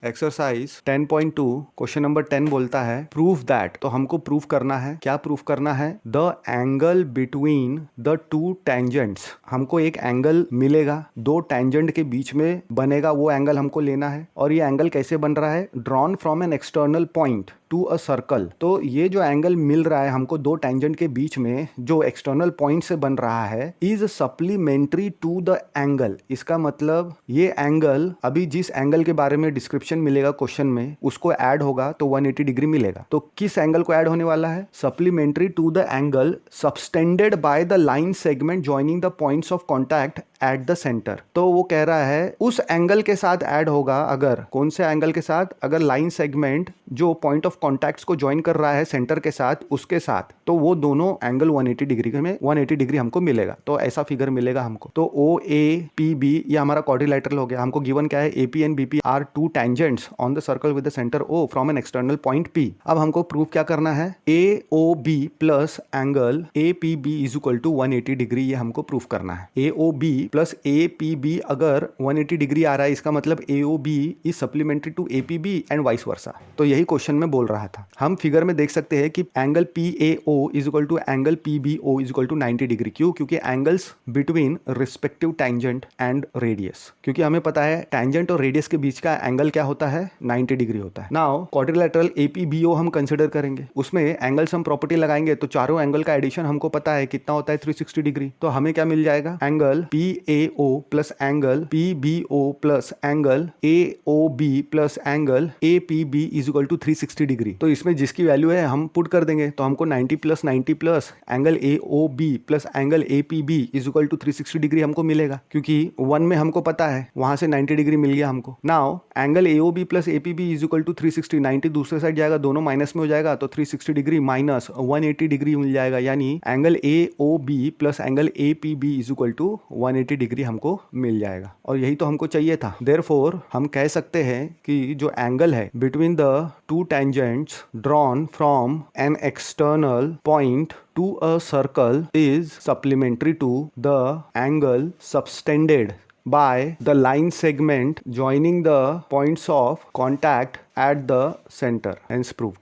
Exercise 10.2 question number 10 बोलता है proof that. तो हमको प्रूफ करना है, क्या प्रूफ करना है? The angle between the two tangents. हमको एक एंगल मिलेगा, दो टेंजेंट के बीच में बनेगा, वो एंगल हमको लेना है। और ये एंगल कैसे बन रहा है? Drawn from an external point to a circle. तो ये जो एंगल मिल रहा है हमको दो टेंजेंट के बीच में, जो एक्सटर्नल पॉइंट से बन रहा है, is supplementary to the angle. इसका मतलब ये एंगल, अभी जिस एंगल के बारे में डिस्क्रिप्शन मिलेगा क्वेश्चन में, उसको ऐड होगा तो 180 डिग्री मिलेगा। तो किस एंगल को ऐड होने वाला है? Supplementary to the angle subtended by the line segment joining the points of contact at the centre. तो वो कह रहा है उस एंगल के साथ ऐड होगा। अगर कौन से एंगल के साथ? अगर लाइन सेगमेंट जो पॉइंट ऑफ कॉन्टैक्ट्स को ज्वाइन कर रहा है सेंटर के साथ, उसके साथ, तो वो दोनों एंगल 180 डिग्री में 180 डिग्री हमको मिलेगा। तो ऐसा फिगर मिलेगा हमको। तो ओ ए पी बी ये हमारा क्वाड्रिलेटरल हो गया। हमको गिवन क्या है? A P and B P are two tangents on the circle with the centre O from an external point P. अब हमको प्रूफ क्या करना है? A O B plus angle A P B is equal to 180 degree. ये हमको proof करना है। A O B plus A P B अगर 180 डिग्री आ रहा है, इसका मतलब A O B is supplementary to A P B and vice versa. तो यही क्वेश्चन में बोल रहा था। हम फिगर में देख सकते हैं कि angle P A O is equal to angle P B O is equal to 90 degree. क्यों? क्योंकि angles between respective tangent and radius. क्योंकि हमें पता है टेंजेंट और रेडियस के बीच का एंगल क्या होता है? 90 डिग्री होता है। Now quadrilateral A P B O हम कंसिडर करेंगे। उसमें एंगल सम प्रॉपर्टी लगाएंगे तो चारों एंगल का एडिशन हमको पता है कितना होता है? 360 डिग्री। तो हमें क्या मिल जाएगा? Angle P A O plus angle P B O plus angle A O B plus angle A P B is equal to 360 degree. तो इसमें जिसकी वैल्यू है हम पुट कर देंगे। तो हमको 90 plus 90 plus angle A O B plus angle A P B is equal to 360 degree हमको मिलेगा। क्योंकि 1 में हमको पता है, वहां से 90 डिग्री मिल गया हमको। Now angle A O B plus A P B is equal to 360। 90 दूसरे साइड जाएगा, दोनों माइनस में हो जाएगा, तो 360 डिग्री माइनस 180 डिग्री मिल जाएगा। यानी angle A O B plus angle A P B is equal to 180 degree हमको मिल जाएगा। और यही तो हमको चाहिए था। देयरफॉर हम कह सकते हैं कि जो एंगल है between the two tangents drawn from an external point to a circle is supplementary to the angle subtended by the line segment joining the points of contact at the center. Hence proved.